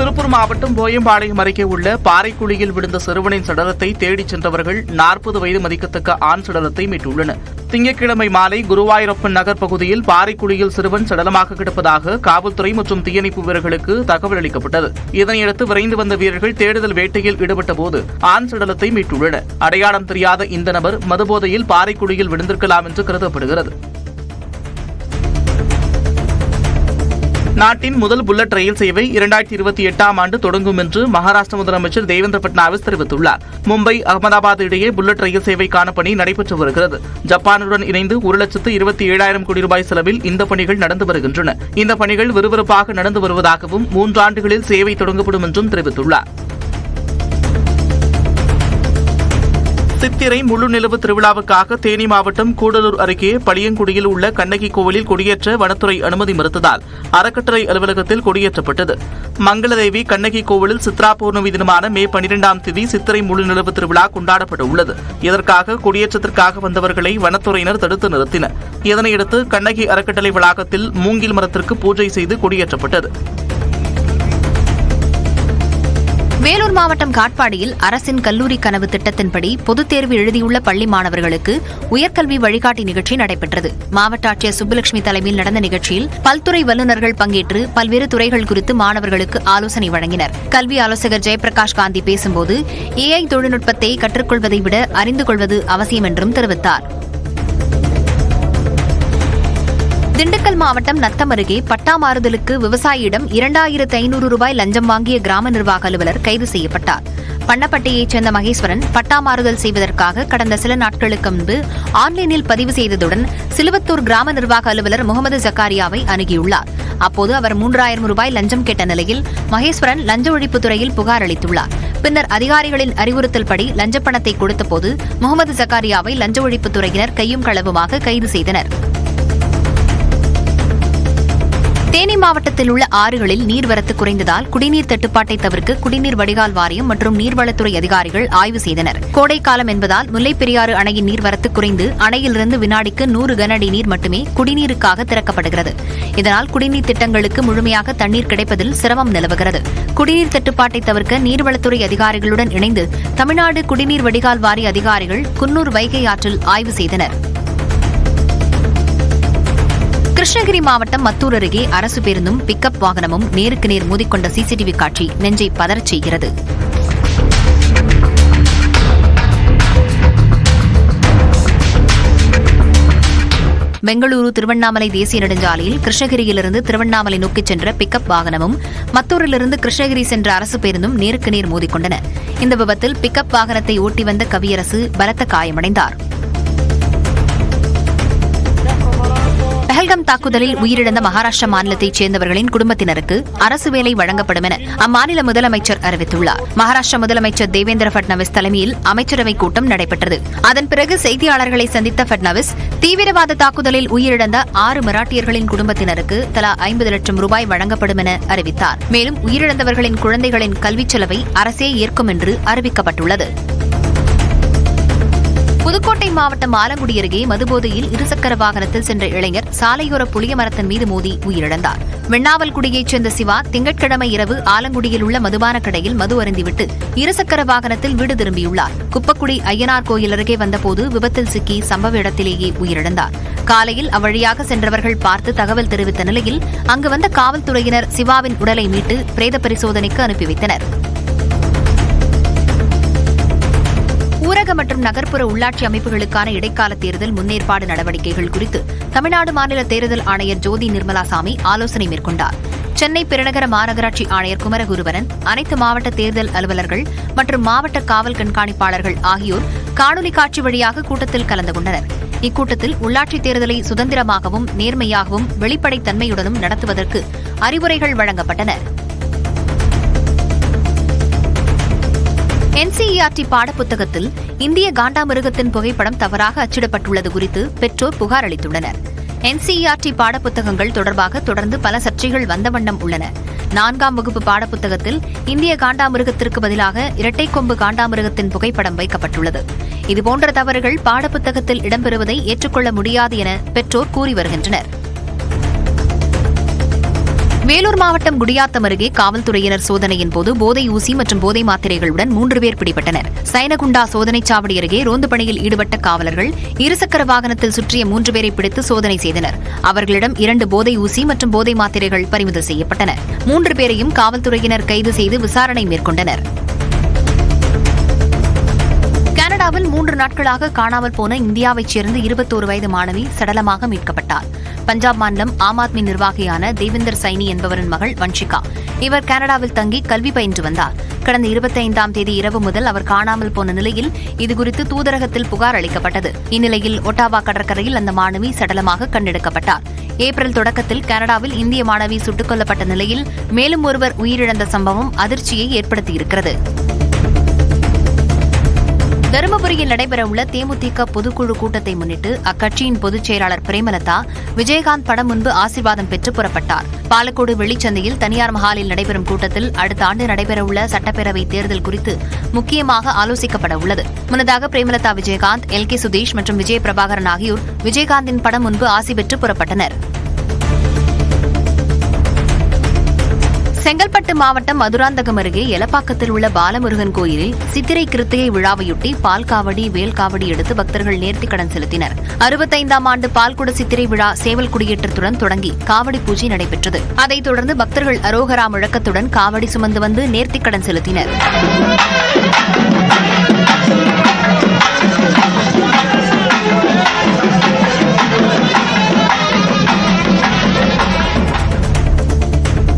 திருப்பூர் மாவட்டம் போயம்பாளையம் அருகே உள்ள பாறைக்குழியில் விழுந்த சிறுவனின் சடலத்தை தேடிச் சென்றவர்கள் 40 வயது மதிக்கத்தக்க ஆண் சடலத்தை மீட்டுள்ளனர். திங்கட்கிழமை மாலை குருவாயூரப்பன் நகர் பகுதியில் பாறைக்குழியில் சிறுவன் சடலமாக கிடப்பதாக காவல்துறை மற்றும் தீயணைப்பு வீரர்களுக்கு தகவல் அளிக்கப்பட்டது. இதனையடுத்து விரைந்து வந்த வீரர்கள் தேடுதல் வேட்டையில் ஈடுபட்டபோது ஆண் சடலத்தை மீட்டுள்ளனர். அடையாளம் தெரியாத இந்த நபர் மதுபோதையில் பாறைக்குழியில் விழுந்திருக்கலாம் என்று கருதப்படுகிறது. நாட்டின் முதல் புல்லட் ரயில் சேவை 2028ஆம் ஆண்டு தொடங்கும் என்று மகாராஷ்டிர முதலமைச்சர் தேவேந்திர பட்னாவிஸ் தெரிவித்துள்ளார். மும்பை அகமதாபாத் இடையே புல்லட் ரயில் சேவைக்கான பணி நடைபெற்று வருகிறது. ஜப்பானுடன் இணைந்து 1,27,000 கோடி ரூபாய் செலவில் இந்த பணிகள் நடந்து வருகின்றன. இந்த பணிகள் விறுவிறுப்பாக நடந்து வருவதாகவும் 3 ஆண்டுகளில் சேவை தொடங்கப்படும் என்றும் தெரிவித்துள்ளார். சித்திரை முழு நிலவு திருவிழாவுக்காக தேனி மாவட்டம் கூடலூர் அருகே பளியங்குடியில் உள்ள கண்ணகி கோவிலில் கொடியேற்ற வனத்துறை அனுமதி மறுத்ததால் அறக்கட்டளை அலுவலகத்தில் கொடியேற்றப்பட்டது. மங்களதேவி கண்ணகி கோவிலில் சித்ரா பௌர்ணமி தினமான மே 12ஆம் தேதி சித்திரை முழு நிலவு திருவிழா கொண்டாடப்பட உள்ளது. இதற்காக கொடியேற்றத்திற்காக வந்தவர்களை வனத்துறையினர் தடுத்து நிறுத்தினர். இதனையடுத்து கண்ணகி அறக்கட்டளை வளாகத்தில் மூங்கில் மரத்திற்கு பூஜை செய்து கொடியேற்றப்பட்டது. வேலூர் மாவட்டம் காட்பாடியில் அரசின் கல்லூரி கனவு திட்டத்தின்படி பொதுத் தேர்வு எழுதியுள்ள பள்ளி மாணவர்களுக்கு உயர்கல்வி வழிகாட்டி நிகழ்ச்சி நடைபெற்றது. மாவட்ட ஆட்சியர் சுப்புலட்சுமி தலைமையில் நடந்த நிகழ்ச்சியில் பல்துறை வல்லுநர்கள் பங்கேற்று பல்வேறு துறைகள் குறித்து மாணவர்களுக்கு ஆலோசனை வழங்கினர். கல்வி ஆலோசகர் ஜெயபிரகாஷ் காந்தி பேசும்போது AI தொழில்நுட்பத்தை கற்றுக்கொள்வதை விட அறிந்து கொள்வது அவசியம் என்றும் தெரிவித்தார். திண்டுக்கல் மாவட்டம் நத்தம் அருகே பட்டா மாறுதலுக்கு விவசாயியிடம் 2500 ரூபாய் லஞ்சம் வாங்கிய கிராம நிர்வாக அலுவலர் கைது செய்யப்பட்டார். பண்ணப்பட்டியைச் சேர்ந்த மகேஸ்வரன் பட்டா மாறுதல் செய்வதற்காக கடந்த சில நாட்களுக்கு முன்பு ஆன்லைனில் பதிவு செய்ததுடன் சிலுவத்தூர் கிராம நிர்வாக அலுவலர் முகமது ஜக்காரியாவை அணுகியுள்ளார். அப்போது அவர் 3000 ரூபாய் லஞ்சம் கேட்ட நிலையில் மகேஸ்வரன் லஞ்ச ஒழிப்புத்துறையில் புகார் அளித்துள்ளார். பின்னர் அதிகாரிகளின் அறிவுறுத்தல்படி லஞ்ச பணத்தை கொடுத்தபோது முகமது ஜக்காரியாவை லஞ்ச ஒழிப்புத்துறையினர் கையும் களவுமாக கைது செய்தனர். தேனி மாவட்டத்தில் உள்ள ஆறுகளில் நீர்வரத்து குறைந்ததால் குடிநீர் தட்டுப்பாட்டை தவிர்க்க குடிநீர் வடிகால் வாரியம் மற்றும் நீர்வளத்துறை அதிகாரிகள் ஆய்வு செய்தனர். கோடைக்காலம் என்பதால் முல்லைப் பெரியாறு அணையின் நீர்வரத்து குறைந்து அணையிலிருந்து வினாடிக்கு 100 கன அடி நீர் மட்டுமே குடிநீருக்காக திறக்கப்படுகிறது. இதனால் குடிநீர் திட்டங்களுக்கு முழுமையாக தண்ணீர் கிடைப்பதில் சிரமம் நிலவுகிறது. குடிநீர் தட்டுப்பாட்டை தவிர்க்க நீர்வளத்துறை அதிகாரிகளுடன் இணைந்து தமிழ்நாடு குடிநீர் வடிகால் வாரிய அதிகாரிகள் குன்னூர் வைகை ஆற்றில் ஆய்வு செய்தனர். கிருஷ்ணகிரி மாவட்டம் மத்தூர் அருகே அரசு பேருந்தும் பிக்கப் வாகனமும் நேருக்கு நேர் மோதிக்கொண்ட சிசிடிவி காட்சி நெஞ்சை பதறச் செய்கிறது. பெங்களூரு திருவண்ணாமலை தேசிய நெடுஞ்சாலையில் கிருஷ்ணகிரியிலிருந்து திருவண்ணாமலை நோக்கிச் சென்ற பிக்கப் வாகனமும் மத்தூரிலிருந்து கிருஷ்ணகிரி சென்ற அரசு பேருந்தும் நேருக்கு நேர் மோதிக்கொண்டன. இந்த விபத்தில் பிக்கப் வாகனத்தை ஓட்டி வந்த கவியரசு பலத்த காயமடைந்தார். பஹல்காம் தாக்குதலில் உயிரிழந்த மகாராஷ்டிரா மாநிலத்தைச் சேர்ந்தவர்களின் குடும்பத்தினருக்கு அரசு வேலை வழங்கப்படும் என அம்மாநில முதலமைச்சர் அறிவித்துள்ளார். மகாராஷ்டிரா முதலமைச்சர் தேவேந்திர பட்னாவிஸ் தலைமையில் அமைச்சரவைக் கூட்டம் நடைபெற்றது. அதன் பிறகு செய்தியாளர்களை சந்தித்த பட்னாவிஸ் தீவிரவாத தாக்குதலில் உயிரிழந்த 6 மராட்டியர்களின் குடும்பத்தினருக்கு தலா 50 லட்சம் ரூபாய் வழங்கப்படும் என அறிவித்தார். மேலும் உயிரிழந்தவர்களின் குழந்தைகளின் கல்விச் செலவை அரசே ஏற்கும் என்று அறிவிக்கப்பட்டுள்ளது. புதுக்கோட்டை மாவட்டம் ஆலங்குடி அருகே மதுபோதையில் இருசக்கர வாகனத்தில் சென்ற இளைஞர் சாலையோர புளிய மரத்தின் மீது மோதி உயிரிழந்தார். வெண்ணாவல்குடியைச் சேர்ந்த சிவா திங்கட்கிழமை இரவு ஆலங்குடியில் உள்ள மதுபான கடையில் மது அருந்திவிட்டு இருசக்கர வாகனத்தில் வீடு திரும்பியுள்ளார். குப்பக்குடி ஐயனார் கோயில் அருகே வந்தபோது விபத்தில் சிக்கி சம்பவ இடத்திலேயே உயிரிழந்தார். காலையில் அவ்வழியாக சென்றவர்கள் பார்த்து தகவல் தெரிவித்த நிலையில் அங்கு வந்த காவல்துறையினர் சிவாவின் உடலை மீட்டு பிரேத பரிசோதனைக்கு அனுப்பி வைத்தனர். ஊரக மற்றும் நகர்ப்புற உள்ளாட்சி அமைப்புகளுக்கான இடைக்கால தேர்தல் முன்னேற்பாடு நடவடிக்கைகள் குறித்து தமிழ்நாடு மாநில தேர்தல் ஆணையர் ஜோதி நிர்மலாசாமி ஆலோசனை மேற்கொண்டார். சென்னை பெருநகர மாநகராட்சி ஆணையர் குமரகுருபரன், அனைத்து மாவட்ட தேர்தல் அலுவலர்கள் மற்றும் மாவட்ட காவல் கண்காணிப்பாளர்கள் ஆகியோர் காணொலி காட்சி வழியாக கூட்டத்தில் கலந்து கொண்டனர். இக்கூட்டத்தில் உள்ளாட்சித் தேர்தலை சுதந்திரமாகவும் நேர்மையாகவும் வெளிப்படைத்தன்மையுடனும் நடத்துவதற்கு அறிவுரைகள் வழங்கப்பட்டன. NCERT பாடப்புத்தகத்தில் இந்திய காண்டாமிருகத்தின் புகைப்படம் தவறாக அச்சிடப்பட்டுள்ளது குறித்து பெற்றோர் புகார் அளித்துள்ளனர். NCERT பாடப்புத்தகங்கள் தொடர்பாக தொடர்ந்து பல சர்ச்சைகள் வந்த வண்ணம் உள்ளன. 4ஆம் வகுப்பு பாடப்புத்தகத்தில் இந்திய காண்டாமிருகத்திற்கு பதிலாக இரட்டை கொம்பு காண்டாமிருகத்தின் புகைப்படம் வைக்கப்பட்டுள்ளது. இதுபோன்ற தவறுகள் பாடப்புத்தகத்தில் இடம்பெறுவதை ஏற்றுக்கொள்ள முடியாது என பெற்றோர் கூறி வருகின்றனர். வேலூர் மாவட்டம் குடியாத்தம் அருகே காவல்துறையினர் சோதனையின் போது போதை ஊசி மற்றும் போதை மாத்திரைகளுடன் 3 பேர் பிடிபட்டனர். சைனகுண்டா சோதனைச் சாவடி அருகே ரோந்து பணியில் ஈடுபட்ட காவலர்கள் இருசக்கர வாகனத்தில் சுற்றிய 3 பேரை பிடித்து சோதனை செய்தனர். அவர்களிடம் 2 போதை ஊசி மற்றும் போதை மாத்திரைகள் பறிமுதல் செய்யப்பட்டன. 3 பேரையும் காவல்துறையினர் கைது செய்து விசாரணை மேற்கொண்டனர். கனடாவில் 3 நாட்களாக காணாமல் போன இந்தியாவைச் சேர்ந்த 21 வயது மாணவி சடலமாக மீட்கப்பட்டார். பஞ்சாப் மாநிலம் ஆம் ஆத்மி நிர்வாகியான தேவிந்தர் சைனி என்பவரின் மகள் வன்ஷிகா. இவர் கனடாவில் தங்கி கல்வி பயின்று வந்தார். கடந்த 25ஆம் தேதி இரவு முதல் அவர் காணாமல் போன நிலையில் இதுகுறித்து தூதரகத்தில் புகார் அளிக்கப்பட்டது. இந்நிலையில் ஒட்டாவா கடற்கரையில் அந்த மாணவி சடலமாக கண்டெடுக்கப்பட்டார். ஏப்ரல் தொடக்கத்தில் கனடாவில் இந்திய மாணவி சுட்டுக் கொல்லப்பட்ட நிலையில் மேலும் ஒருவர் உயிரிழந்த சம்பவம் அதிர்ச்சியை ஏற்படுத்தியிருக்கிறது. தருமபுரியில் நடைபெறவுள்ள தேமுதிக பொதுக்குழு கூட்டத்தை முன்னிட்டு அக்கட்சியின் பொதுச் செயலாளர் பிரேமலதா விஜயகாந்த் படம் முன்பு ஆசீர்வாதம் பெற்று புறப்பட்டார். பாலக்கோடு வெள்ளிச்சந்தையில் தனியார் மஹாலில் நடைபெறும் கூட்டத்தில் அடுத்த ஆண்டு நடைபெறவுள்ள சட்டப்பேரவை தேர்தல் குறித்து முக்கியமாக ஆலோசிக்கப்பட உள்ளது. முன்னதாக பிரேமலதா விஜயகாந்த், LK சுதீஷ் மற்றும் விஜய பிரபாகரன் ஆகியோர் விஜயகாந்தின் படம் முன்பு ஆசி பெற்று புறப்பட்டனர். செங்கல்பட்டு மாவட்டம் மதுராந்தகம் அருகே எலப்பாக்கத்தில் உள்ள பாலமுருகன் கோயிலில் சித்திரை கிருத்திகை விழாவையொட்டி பால் காவடி, வேல் காவடி எடுத்து பக்தர்கள் நேர்த்திக்கடன் செலுத்தினர். 65ஆம் ஆண்டு பால்குட சித்திரை விழா சேவல் குடியேற்றத்துடன் தொடங்கி காவடி பூஜை நடைபெற்றது. அதைத் தொடர்ந்து பக்தர்கள் அரோகரா முழக்கத்துடன் காவடி சுமந்து வந்து நேர்த்திக்கடன் செலுத்தினர்.